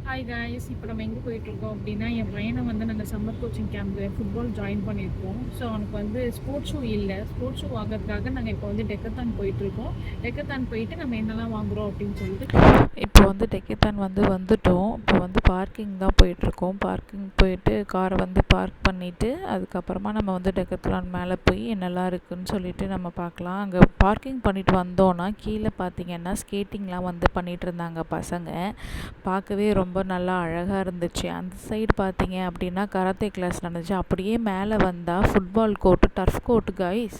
Hi guys, இப்போ நம்ம எங்கே போயிட்டுருக்கோம் அப்படின்னா, என் பையனை வந்து நாங்கள் சம்மர் கோச்சிங் கேம்பில் ஃபுட்பால் ஜாயின் பண்ணியிருக்கோம். ஸோ அவனுக்கு வந்து ஸ்போர்ட்ஸ் ஷூ இல்லை. ஸ்போர்ட்ஸ் ஷூ வாங்குறதுக்காக நாங்கள் இப்போ வந்து டெக்கத்தான் போயிட்டுருக்கோம். டெக்கத்தான் போயிட்டு நம்ம என்னெல்லாம் வாங்குறோம் அப்படின்னு சொல்லிட்டு இப்போ வந்து டெக்கத்தான் வந்துட்டோம். இப்போ வந்து பார்க்கிங் தான் போயிட்டுருக்கோம். பார்க்கிங் போயிட்டு காரை வந்து பார்க் பண்ணிவிட்டு அதுக்கப்புறமா நம்ம வந்து டெக்கத்லான் மேலே போய் என்னெல்லாம் இருக்குதுன்னு சொல்லிட்டு நம்ம பார்க்கலாம். அங்கே பார்க்கிங் பண்ணிட்டு வந்தோன்னா கீழே பார்த்தீங்கன்னா ஸ்கேட்டிங்லாம் வந்து பண்ணிகிட்டு இருந்தாங்க பசங்க. பார்க்கவே ரொம்ப நல்லா அழகாக இருந்துச்சு. அந்த சைடு பார்த்தீங்க அப்படின்னா கராத்தே கிளாஸ் நடந்துச்சு. அப்படியே மேலே வந்தால் football court, turf court guys.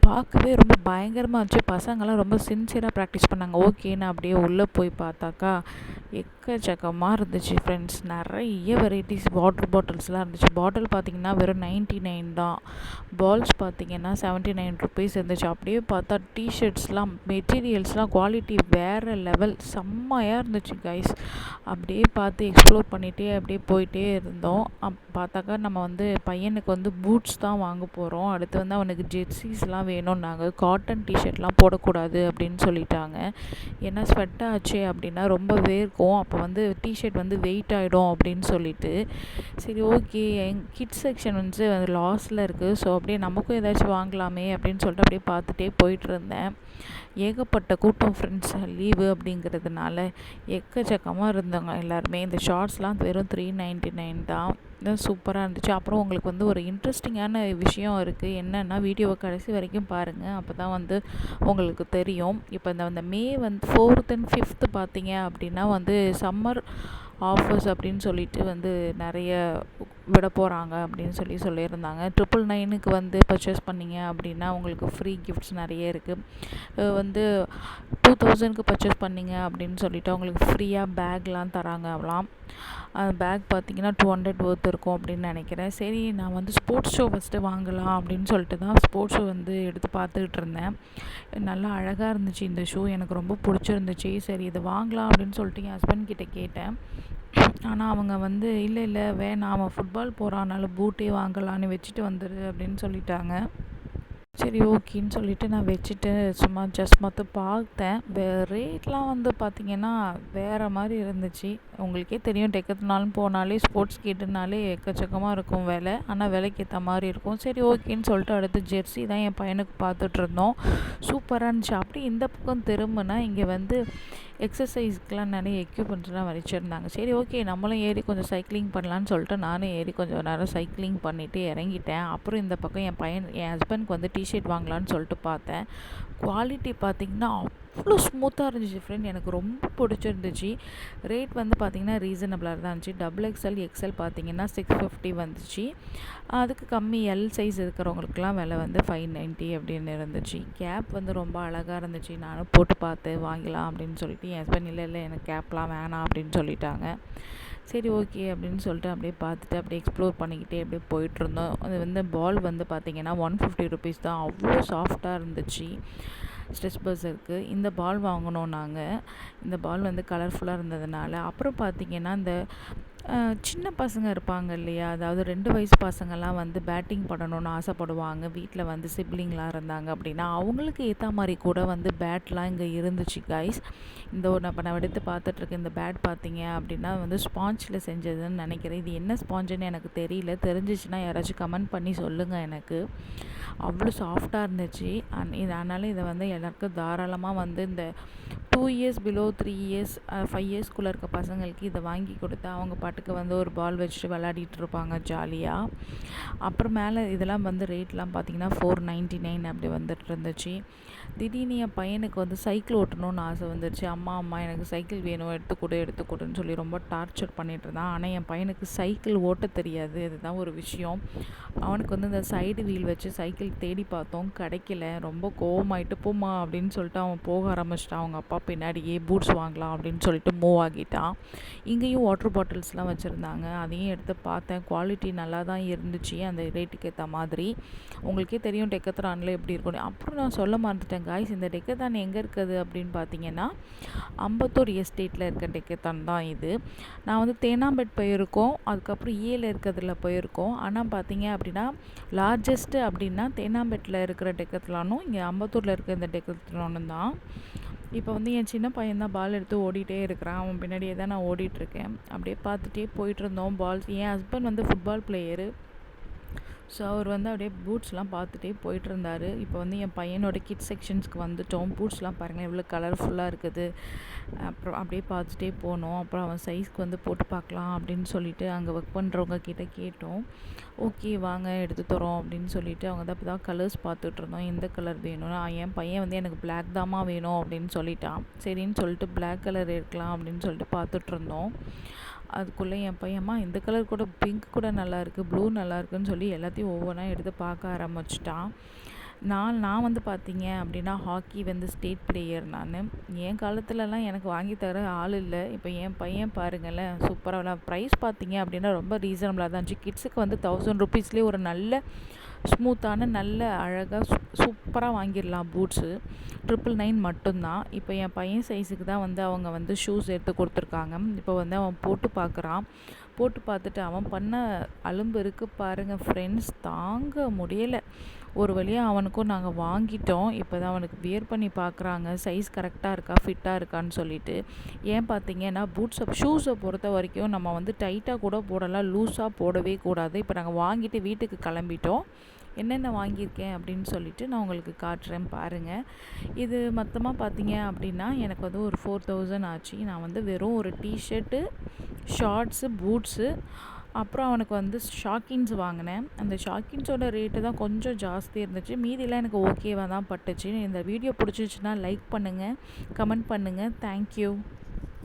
பார்க்கவே ரொம்ப பயங்கரமாக இருந்துச்சு. பசங்கள்லாம் ரொம்ப சின்சியராக ப்ராக்டிஸ் பண்ணாங்க. ஓகேன்னு அப்படியே உள்ளே போய் பார்த்தாக்கா எக்கச்சக்கமாக இருந்துச்சு ஃப்ரெண்ட்ஸ். நிறைய வெரைட்டிஸ் வாட்டர் பாட்டில்ஸ்லாம் இருந்துச்சு. பாட்டில் பார்த்திங்கன்னா வெறும் 99 தான். பால்ஸ் பார்த்திங்கன்னா 79 ருபீஸ் இருந்துச்சு. அப்படியே பார்த்தா டிஷர்ட்ஸ்லாம் மெட்டீரியல்ஸ்லாம் குவாலிட்டி வேறு லெவல், செம்மையாக இருந்துச்சு கைஸ். அப்படியே பார்த்து எக்ஸ்ப்ளோர் பண்ணிகிட்டே அப்படியே போயிட்டே இருந்தோம். பார்த்தாக்கா நம்ம வந்து பையனுக்கு வந்து பூட்ஸ் தான் வாங்க போகிறோம். அடுத்து வந்து அவனுக்கு ஜெர்சிஸ்லாம் வேணும்னாங்க. காட்டன் டிஷர்ட்லாம் போடக்கூடாது அப்படின்னு சொல்லிட்டாங்க. ஏன்னா ஸ்வெட் ஆச்சு அப்படின்னா ரொம்ப வேர்க்கும். அப்போ வந்து டிஷர்ட் வந்து வெயிட் ஆகிடும் அப்படின்னு சொல்லிட்டு, சரி ஓகே கிட்ஸ் செக்ஷன் வந்து லாஸில் இருக்குது. ஸோ அப்படியே நமக்கும் ஏதாச்சும் வாங்கலாமே அப்படின்னு சொல்லிட்டு அப்படியே பார்த்துட்டே போயிட்டு இருந்தேன். ஏகப்பட்ட கூட்டம் ஃப்ரெண்ட்ஸ், லீவு அப்படிங்கிறதுனால எக்கச்சக்கமாக இருந்தாங்க எல்லாருமே. இந்த ஷார்ட்ஸ்லாம் வெறும் 399 தான். சூப்பராக இருந்துச்சு. அப்புறம் உங்களுக்கு வந்து ஒரு இன்ட்ரெஸ்டிங்கான விஷயம் இருக்குது. என்னென்னா வீடியோவை கடைசி வரைக்கும் பாருங்கள், அப்போ தான் வந்து உங்களுக்கு தெரியும். இப்போ இந்த மே வந்து 4th and 5th பார்த்தீங்க அப்படின்னா வந்து சம்மர் ஆஃபர்ஸ் அப்படின்னு சொல்லிட்டு வந்து நிறைய விட போகிறாங்க அப்படின்னு சொல்லியிருந்தாங்க. 999க்கு வந்து பர்ச்சேஸ் பண்ணிங்க அப்படின்னா உங்களுக்கு ஃப்ரீ கிஃப்ட்ஸ் நிறைய இருக்குது. வந்து 2000க்கு பர்ச்சேஸ் பண்ணிங்க அப்படின்னு சொல்லிட்டு உங்களுக்கு ஃப்ரீயாக பேக்லாம் தராங்க. அவலாம் அந்த பேக் பார்த்திங்கன்னா 200 ஒர்த் இருக்கும் அப்படின்னு நினைக்கிறேன். சரி நான் வந்து ஸ்போர்ட்ஸ் ஷூ ஃபஸ்ட்டு வாங்கலாம் அப்படின்னு சொல்லிட்டு தான் ஸ்போர்ட்ஸ் ஷூ வந்து எடுத்து பார்த்துக்கிட்டு இருந்தேன். நல்லா அழகாக இருந்துச்சு இந்த ஷூ, எனக்கு ரொம்ப பிடிச்சிருந்துச்சு. சரி இதை வாங்கலாம் அப்படின்னு சொல்லிட்டு என் ஹஸ்பண்ட் கிட்டே கேட்டேன். ஆனால் அவங்க வந்து இல்லை வேணாம், அவன் ஃபுட்பால் போகிறானால பூட்டே வாங்கலான்னு வச்சுட்டு வந்துடு அப்படின்னு சொல்லிட்டாங்க. சரி ஓகேன்னு சொல்லிவிட்டு நான் வச்சுட்டு சும்மா ஜஸ்ட் மட்டும் பார்த்தேன். ரேட்லாம் வந்து பார்த்திங்கன்னா வேறு மாதிரி இருந்துச்சு. உங்களுக்கே தெரியும் டெக்கத்னாலும் போனாலே ஸ்போர்ட்ஸ் கிட்டுனாலே எக்கச்சக்கமாக இருக்கும் விலை. ஆனால் விலைக்கு ஏற்ற மாதிரி இருக்கும். சரி ஓகேன்னு சொல்லிட்டு அடுத்து ஜெர்சி தான் என் பையனுக்கு பார்த்துட்ருந்தோம். சூப்பராக இருந்துச்சு. அப்படி இந்த பக்கம் திரும்பினா இங்கே வந்து எக்ஸசைஸ்க்கெலாம் நிறைய எக்யூப்மெண்ட்ஸ்லாம் வச்சுருந்தாங்க. சரி ஓகே நம்மளும் ஏறி கொஞ்சம் சைக்கிளிங் பண்ணலான்னு சொல்லிட்டு நானும் ஏறி கொஞ்சம் நேரம் சைக்கிளிங் பண்ணிவிட்டு இறங்கிட்டேன். அப்புறம் இந்த பக்கம் என் ஹஸ்பண்ட்க்கு வந்து டிஷர்ட் வாங்கலான்னு சொல்லிட்டு பார்த்தேன். குவாலிட்டி பார்த்திங்கன்னா அவ்வளோ ஸ்மூத்தாக இருந்துச்சு ஃப்ரெண்ட். எனக்கு ரொம்ப பிடிச்சிருந்துச்சு. ரேட் வந்து பார்த்திங்கன்னா ரீசனபிளாக தான் இருந்துச்சு. XXL பார்த்திங்கன்னா 650 வந்துச்சு. அதுக்கு கம்மி எல் சைஸ் இருக்கிறவங்களுக்குலாம் விலை வந்து 590 அப்படின்னு இருந்துச்சு. கேப் வந்து ரொம்ப அழகாக இருந்துச்சு. நானும் போட்டு பார்த்து வாங்கலாம் அப்படின்னு சொல்லிட்டு என் ஹஸ்பண்ட் இல்லை எனக்கு கேப்லாம் வேணாம் அப்படின்னு சொல்லிட்டாங்க. சரி ஓகே அப்படின்னு சொல்லிட்டு அப்படியே பார்த்துட்டு அப்படியே எக்ஸ்ப்ளோர் பண்ணிக்கிட்டே அப்படியே போயிட்டுருந்தோம். அது வந்து பால் வந்து பார்த்திங்கன்னா 150 ருபீஸ் தான். அவ்வளோ சாஃப்டாக இருந்துச்சு. ஸ்ட்ரெச் பர்ஸருக்கு இந்த பால் வாங்கினோம் நாங்கள். இந்த பால் வந்து கலர்ஃபுல்லாக இருந்ததுனால. அப்புறம் பார்த்திங்கன்னா இந்த சின்ன பசங்க இருப்பாங்க இல்லையா, அதாவது 2 வயசு பசங்கள்லாம் வந்து பேட்டிங் பண்ணணும்னு ஆசைப்படுவாங்க. வீட்டில் வந்து சிப்ளிங்லாம் இருந்தாங்க அப்படின்னா அவங்களுக்கு ஏற்ற மாதிரி கூட வந்து பேட்லாம் இங்கே இருந்துச்சு கைஸ். இந்த ஒரு நான் எடுத்து பார்த்துட்ருக்கேன். இந்த பேட் பார்த்தீங்க அப்படின்னா வந்து ஸ்பாஞ்சில் செஞ்சதுன்னு நினைக்கிறேன். இது என்ன ஸ்பாஞ்சுன்னு எனக்கு தெரியல. தெரிஞ்சிச்சுன்னா யாராச்சும் கமெண்ட் பண்ணி சொல்லுங்கள் எனக்கு. அவ்வளோ சாஃப்டாக இருந்துச்சு. அதனால் இதை வந்து எல்லாருக்கும் தாராளமாக வந்து இந்த 2 இயர்ஸ் பிலோ 3 இயர்ஸ் 5 இயர்ஸ்குள்ளே இருக்க பசங்களுக்கு இதை வாங்கி கொடுத்தா அவங்க பாட்டுக்கு வந்து ஒரு பால் வச்சுட்டு விளையாடிட்டு இருப்பாங்க ஜாலியாக. அப்புறம் மேலே இதெல்லாம் வந்து ரேட்லாம் பார்த்திங்கன்னா 499 அப்படி வந்துட்டு இருந்துச்சு. திடீர்னு என் பையனுக்கு வந்து சைக்கிள் ஓட்டணும்னு ஆசை வந்துருச்சு. அம்மா எனக்கு சைக்கிள் வேணும், எடுத்துக்கொடுன்னு சொல்லி ரொம்ப டார்ச்சர் பண்ணிட்டு இருந்தான். ஆனால் என் பையனுக்கு சைக்கிள் ஓட்ட தெரியாது. இதுதான் ஒரு விஷயம். அவனுக்கு வந்து இந்த சைடு வீல் வச்சு சைக்கிள் தேடி பார்த்தோம், கிடைக்கல. ரொம்ப கோவமாயிட்டு போமா அப்படின்னு சொல்லிட்டு அவன் போக ஆரம்பிச்சிட்டான். அவங்க அப்பா பின்னாடியே பூட்ஸ் வாங்கலாம் அப்படின்னு சொல்லிட்டு மூவ் ஆகிட்டான். இங்கேயும் வாட்டர் பாட்டில்ஸ்லாம் வச்சுருந்தாங்க. அதையும் எடுத்து பார்த்தேன். குவாலிட்டி நல்லா தான் இருந்துச்சு அந்த ரேட்டுக்கு ஏற்ற மாதிரி. உங்களுக்கே தெரியும் டெக்கத்லானில் எப்படி இருக்கும். அப்புறம் நான் சொல்ல மறந்துட்டேன் காய்ஸ், இந்த டெக்கத்லான் எங்கே இருக்குது அப்படின்னு பார்த்தீங்கன்னா அம்பத்தூர் எஸ்டேட்டில் இருக்க டெக்கத்லான் தான் இது. நான் வந்து தேனாம்பேட் போயிருக்கோம், அதுக்கப்புறம் ஏல இருக்கிறதுல போயிருக்கோம். ஆனால் பார்த்தீங்க அப்படின்னா லார்ஜஸ்ட்டு அப்படின்னா தேனாம்பேட்டில் இருக்கிற டெக்கத்லானும் இங்கே அம்பத்தூரில் இருக்கிற இந்த டெக்கத்லானும் தான். இப்போ வந்து என் சின்ன பையன் தான் பால் எடுத்து ஓடிட்டே இருக்கிறான். அவன் பின்னாடியே தான் நான் ஓடிட்டுருக்கேன். அப்படியே பார்த்துட்டே போயிட்டுருந்தோம். என் ஹஸ்பண்ட் வந்து ஃபுட்பால் பிளேயரு. ஸோ அவர் வந்து அப்படியே பூட்ஸ்லாம் பார்த்துட்டே போயிட்டுருந்தார். இப்போ வந்து என் பையனோட கிட்ஸ் செக்ஷன்ஸ்க்கு வந்துட்டோம். பூட்ஸ்லாம் பாருங்கள் எவ்வளோ கலர்ஃபுல்லாக இருக்குது. அப்புறம் அப்படியே பார்த்துட்டே போனோம். அப்புறம் அவன் சைஸ்க்கு வந்து போட்டு பார்க்கலாம் அப்படின்னு சொல்லிட்டு அங்கே ஒர்க் பண்ணுறவங்க கிட்ட கேட்டோம். ஓகே வாங்க எடுத்து தரோம் அப்படின்னு சொல்லிட்டு அவங்க தான் இப்போ தான் கலர்ஸ் பார்த்துட்டு இருந்தோம். எந்த கலர் வேணும்னா என் பையன் வந்து எனக்கு பிளாக் தாம்மா வேணும் அப்படின்னு சொல்லிட்டான். சரின்னு சொல்லிட்டு பிளாக் கலர் எடுக்கலாம் அப்படின்னு சொல்லிட்டு பார்த்துட்ருந்தோம். அதுக்குள்ளே என் பையன்மா இந்த கலர் கூட பிங்க் கூட நல்லாயிருக்கு, ப்ளூ நல்லாயிருக்குன்னு சொல்லி எல்லாத்தையும் ஒவ்வொன்றா எடுத்து பார்க்க ஆரம்பிச்சிட்டான். நான் வந்து பார்த்தீங்க அப்படின்னா ஹாக்கி வந்து ஸ்டேட் பிளேயர் நான். என் காலத்துலலாம் எனக்கு வாங்கி தர ஆள் இல்லை. இப்போ என் பையன் பாருங்களேன் சூப்பராக ப்ரைஸ் பார்த்தீங்க அப்படின்னா ரொம்ப ரீசனபிளாக தான் இருந்துச்சு. கிட்ஸுக்கு வந்து 1000 ருபீஸ்லேயே ஒரு நல்ல ஸ்மூத்தான நல்ல அழகாக சூப்பராக வாங்கிடலாம் பூட்ஸு. 999 மட்டும்தான். இப்போ என் பையன் சைஸுக்கு தான் வந்து அவங்க வந்து ஷூஸ் எடுத்து கொடுத்துருக்காங்க. இப்போ வந்து அவன் போட்டு பார்க்குறான். போட்டு பார்த்துட்டு அவன் பண்ண அலும்பு இருக்குது பாருங்கள் ஃப்ரெண்ட்ஸ், தாங்க முடியலை. ஒரு வழியாக அவனுக்கும் நாங்கள் வாங்கிட்டோம். இப்போ தான் அவனுக்கு வியர் பண்ணி பார்க்குறாங்க சைஸ் கரெக்டாக இருக்கா ஃபிட்டாக இருக்கான்னு சொல்லிட்டு. ஏன் பார்த்தீங்கன்னா ஷூஸை பொறுத்த வரைக்கும் நம்ம வந்து டைட்டாக கூட போடலாம், லூஸாக போடவே கூடாது. இப்போ நாங்கள் வாங்கிட்டு வீட்டுக்கு கிளம்பிட்டோம். என்னென்ன வாங்கியிருக்கேன் அப்படின்னு சொல்லிட்டு நான் உங்களுக்கு காட்டுறேன் பாருங்கள். இது மொத்தமாக பார்த்தீங்க அப்படின்னா எனக்கு வந்து ஒரு 4000 ஆச்சு. நான் வந்து வெறும் ஒரு டிஷர்ட்டு, ஷார்ட்ஸு, பூட்ஸு, அப்புறம் அவனுக்கு வந்து ஷாக்கின்ஸ் வாங்கினேன். அந்த ஷாக்கின்ஸோட ரேட்டு தான் கொஞ்சம் ஜாஸ்தி இருந்துச்சு. மீதியெல்லாம் எனக்கு ஓகேவாக தான் பட்டுச்சு. இந்த வீடியோ பிடிச்சிச்சின்னா லைக் பண்ணுங்கள், கமெண்ட் பண்ணுங்கள். தேங்க்யூ.